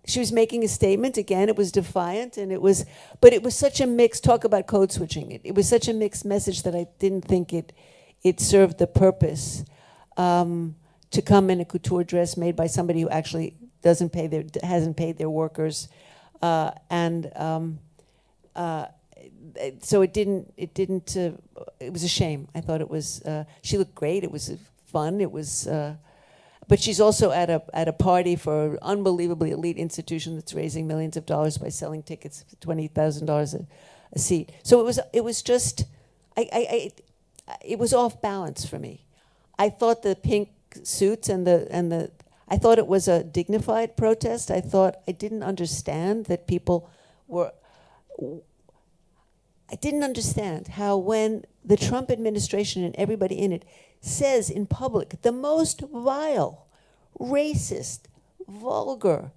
she was making a statement. Again, it was defiant, and but it was such a mix, talk about code switching. It was such a mixed message that I didn't think it served the purpose. To come in a couture dress made by somebody who actually hasn't paid their workers, so it didn't. It was a shame. I thought it was. She looked great. It was fun. It was. But she's also at a party for an unbelievably elite institution that's raising millions of dollars by selling tickets for $20,000 a seat. So it was just. It was off balance for me. I thought the pink suits and the I thought it was a dignified protest. I didn't understand that people were. I didn't understand how when the Trump administration and everybody in it says in public the most vile, racist, vulgar,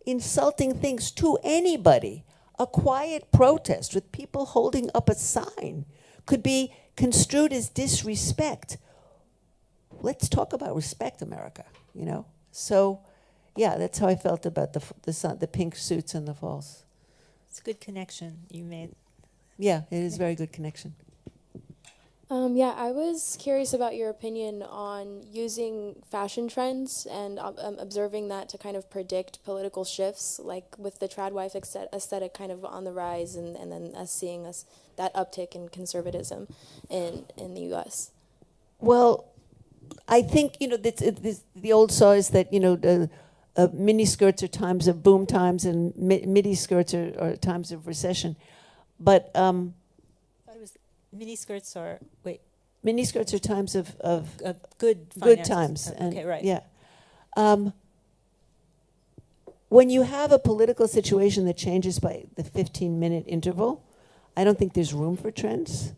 insulting things to anybody, a quiet protest with people holding up a sign could be construed as disrespect. Let's talk about respect, America, So, yeah, that's how I felt about the pink suits and the false. It's a good connection you made. Yeah, it is a very good connection. I was curious about your opinion on using fashion trends and observing that to kind of predict political shifts, like with the trad wife aesthetic kind of on the rise, and then us seeing that uptick in conservatism in the U.S. Well, I think, the old saw is that, mini skirts are times of boom times and midi skirts are times of recession. But I thought it was mini skirts are mini skirts are times of good times. Okay, right. Yeah. When you have a political situation that changes by the 15-minute interval, I don't think there's room for trends.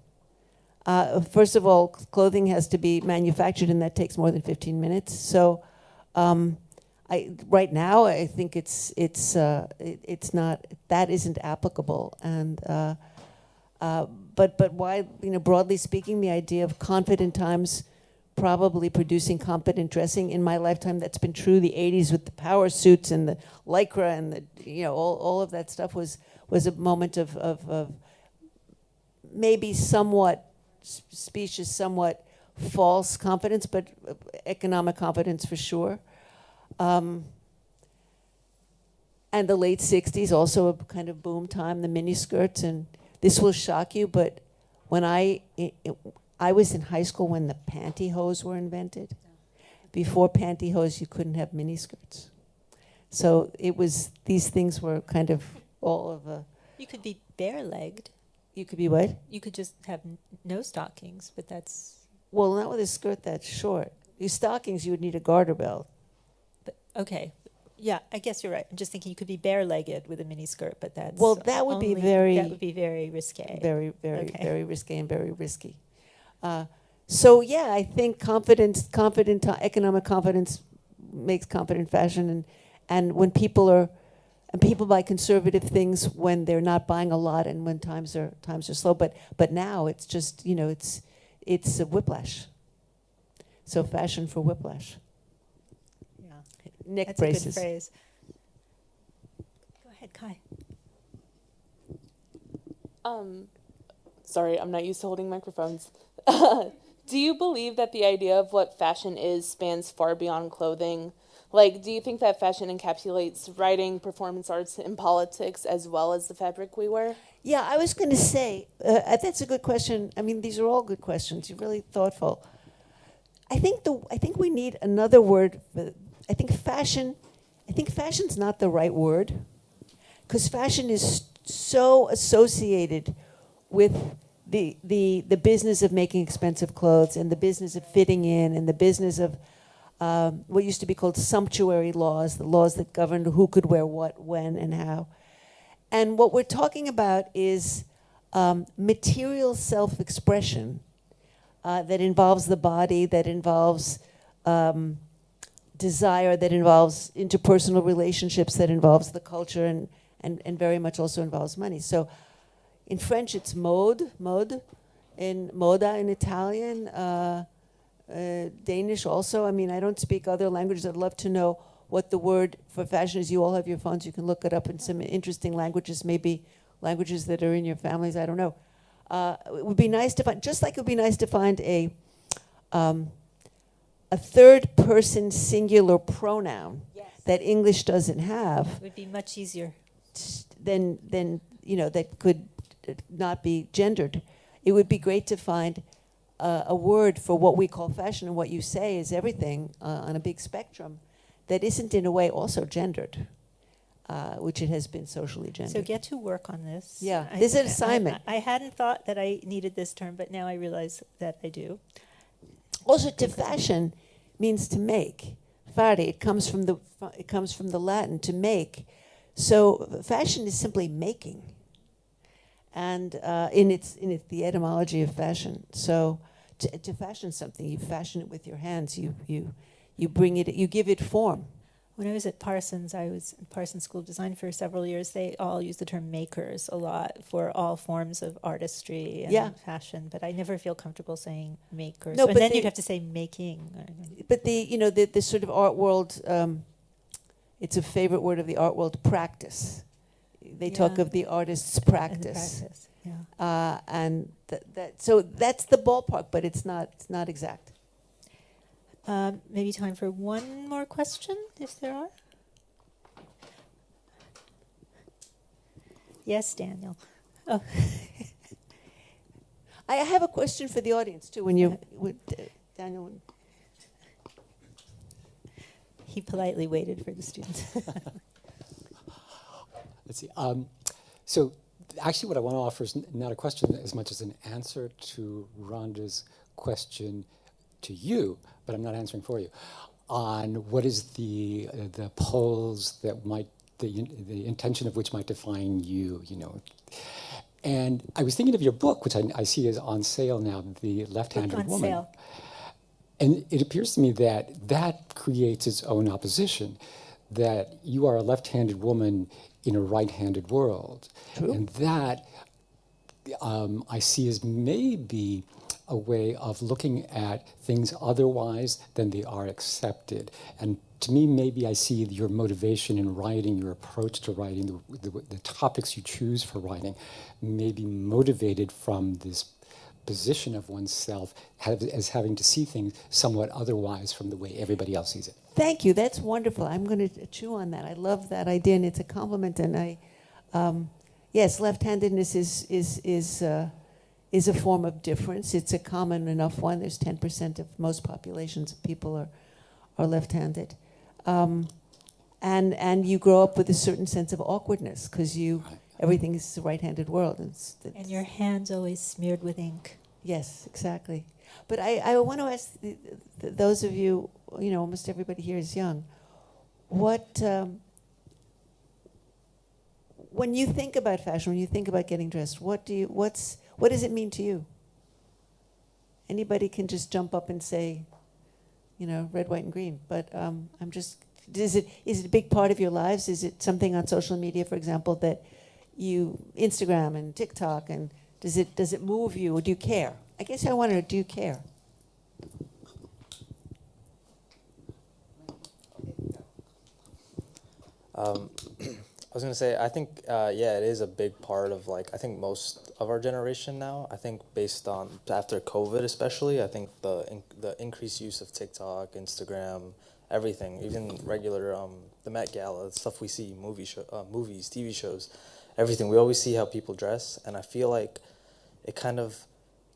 First of all, clothing has to be manufactured, and that takes more than 15 minutes. So, right now, I think it's not, that isn't applicable. And but why, broadly speaking, the idea of confident times probably producing competent dressing. In my lifetime, that's been true. The 80s with the power suits and the lycra and the all of that stuff was a moment of maybe somewhat specious, somewhat false confidence, but economic confidence for sure. And the late 60s, also a kind of boom time, the miniskirts. And this will shock you, but when I was in high school when the pantyhose were invented. Before pantyhose, you couldn't have miniskirts. So these things were kind of all of a... You could be bare-legged. You could be what? You could just have no stockings, but that's... Well, not with a skirt that short. Your stockings, you would need a garter belt. But, okay. Yeah, I guess you're right. I'm just thinking you could be bare-legged with a mini skirt, but that's... Well, that would be very... That would be very risque. Very, very, very risque and very risky. So, yeah, I think economic confidence makes confident fashion. And when people are... And people buy conservative things when they're not buying a lot and when times are slow. But now it's just, it's a whiplash. So fashion for whiplash. Yeah. Neck That's braces. a good phrase. Go ahead, Kai. Sorry, I'm not used to holding microphones. Do you believe that the idea of what fashion is spans far beyond clothing? Like, do you think that fashion encapsulates writing, performance arts, and politics as well as the fabric we wear? Yeah, I was going to say, that's a good question. I mean, these are all good questions. You're really thoughtful. I think we need another word. I think fashion's not the right word, because fashion is so associated with the business of making expensive clothes and the business of fitting in and the business of what used to be called sumptuary laws, the laws that governed who could wear what, when, and how. And what we're talking about is material self-expression that involves the body, that involves desire, that involves interpersonal relationships, that involves the culture, and very much also involves money. So in French, it's mode, in moda in Italian, Danish also. I mean, I don't speak other languages. I'd love to know what the word for fashion is. You all have your phones. You can look it up in some interesting languages, maybe languages that are in your families. I don't know. It would be nice to find, just like it would be nice to find a third person singular pronoun that English doesn't have. It would be much easier. Then that could not be gendered. It would be great to find a word for what we call fashion, and what you say is everything on a big spectrum that isn't in a way also gendered, which it has been socially gendered. So get to work on this. Yeah, this is an assignment. I hadn't thought that I needed this term, but now I realize that I do. Also, to fashion means to make. Fare, it comes from the Latin, to make. So fashion is simply making, and in its the etymology of fashion. So to fashion something, you fashion it with your hands. You bring it. You give it form. When I was at Parsons, I was in Parsons School of Design for several years. They all use the term makers a lot for all forms of artistry and fashion, but I never feel comfortable saying makers. No, and but then you'd have to say making. But the sort of art world, it's a favorite word of the art world, practice. They talk of the artist's practice. And the practice, yeah. And so that's the ballpark, but it's not exact. Maybe time for one more question, if there are. Yes, Daniel. Oh. I have a question for the audience too. When you, Daniel. He politely waited for the students. Let's see. So actually what I want to offer is not a question as much as an answer to Rhonda's question to you, but I'm not answering for you, on what is the poles that might, the intention of which might define you, And I was thinking of your book, which I see is on sale now, The Left-Handed Woman. Sale. And it appears to me that creates its own opposition, that you are a left-handed woman in a right-handed world. True. And that I see as maybe a way of looking at things otherwise than they are accepted. And to me, maybe I see your motivation in writing, your approach to writing, the topics you choose for writing, may be motivated from this position of oneself as having to see things somewhat otherwise from the way everybody else sees it. Thank you. That's wonderful. I'm going to chew on that. I love that idea, and it's a compliment. And yes, left-handedness is a form of difference. It's a common enough one. There's 10% of most populations of people are left-handed, and you grow up with a certain sense of awkwardness because everything is a right-handed world. And your hands always smeared with ink. Yes, exactly. But I want to ask those of you, almost everybody here is young. What, when you think about fashion, when you think about getting dressed, what does it mean to you? Anybody can just jump up and say, red, white, and green. But is it a big part of your lives? Is it something on social media, for example, that you Instagram and TikTok, and does it move you, or do you care? I guess I want to know, do you care? I was going to say, I think, it is a big part of, I think most of our generation now. I think based on, after COVID especially, I think the increased use of TikTok, Instagram, everything, even regular the Met Gala, the stuff we see, movies, TV shows, everything. We always see how people dress, and I feel like it kind of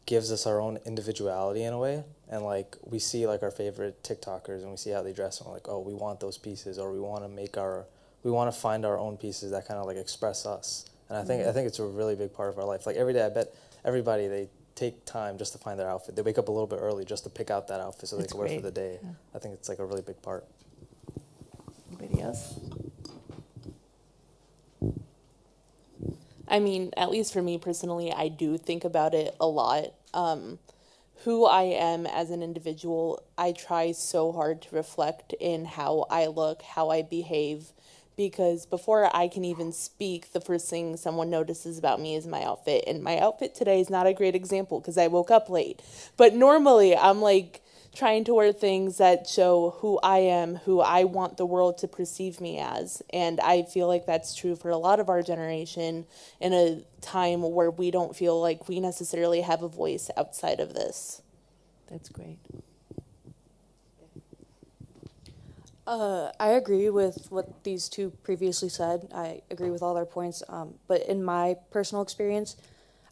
gives us our own individuality in a way. And like we see like our favorite TikTokers, and we see how they dress, and we're like, oh, we want those pieces, or we want to find our own pieces that kind of like express us. And I think it's a really big part of our life. Like every day, I bet everybody, they take time just to find their outfit. They wake up a little bit early just to pick out that outfit so they can wear it for the day. Yeah. I think it's like a really big part. Anybody else? I mean, at least for me personally, I do think about it a lot. Who I am as an individual, I try so hard to reflect in how I look, how I behave, because before I can even speak, the first thing someone notices about me is my outfit. And my outfit today is not a great example because I woke up late. But normally I'm like trying to wear things that show who I am, who I want the world to perceive me as. And I feel like that's true for a lot of our generation in a time where we don't feel like we necessarily have a voice outside of this. That's great. I agree with what these two previously said. I agree with all their points. But in my personal experience,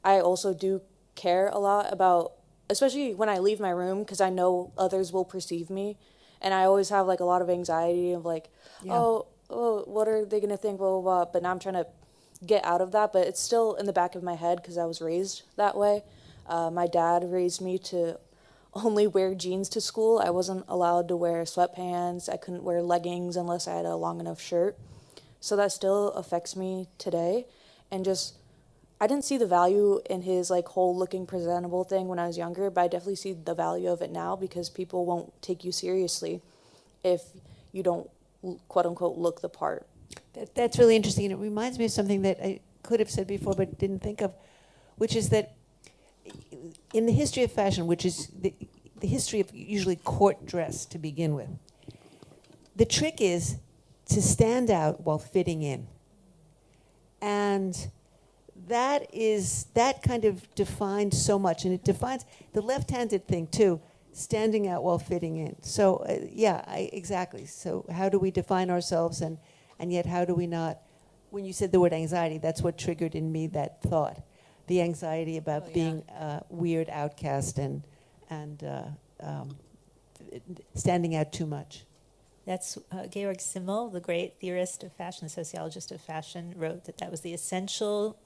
I also do care a lot about, especially when I leave my room, because I know others will perceive me. And I always have like a lot of anxiety of like, oh, what are they going to think, blah, blah, blah. But now I'm trying to get out of that. But it's still in the back of my head because I was raised that way. My dad raised me to only wear jeans to school. I wasn't allowed to wear sweatpants. I couldn't wear leggings unless I had a long enough shirt. So that still affects me today. And just, I didn't see the value in his like whole looking presentable thing when I was younger, but I definitely see the value of it now because people won't take you seriously if you don't, quote unquote, look the part. That's really interesting. And it reminds me of something that I could have said before but didn't think of, which is that in the history of fashion, which is the history of usually court dress to begin with, the trick is to stand out while fitting in. And that kind of defines so much, and it defines the left-handed thing too, standing out while fitting in. So exactly. So how do we define ourselves, and yet how do we not? When you said the word anxiety, that's what triggered in me that thought. The anxiety about being a weird outcast and standing out too much. That's Georg Simmel, the great theorist of fashion, sociologist of fashion, wrote that was the essential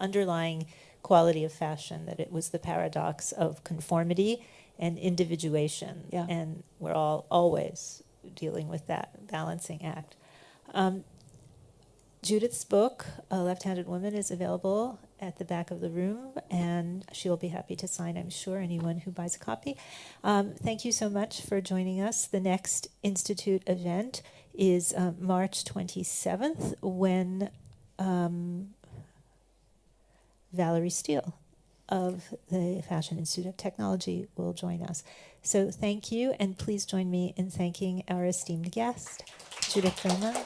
underlying quality of fashion, that it was the paradox of conformity and individuation. Yeah. And we're all always dealing with that balancing act. Judith's book, A Left-Handed Woman, is available at the back of the room, and she'll be happy to sign, I'm sure, anyone who buys a copy. Thank you so much for joining us. The next Institute event is March 27th, when Valerie Steele of the Fashion Institute of Technology will join us. So thank you, and please join me in thanking our esteemed guest, Judith Thurman.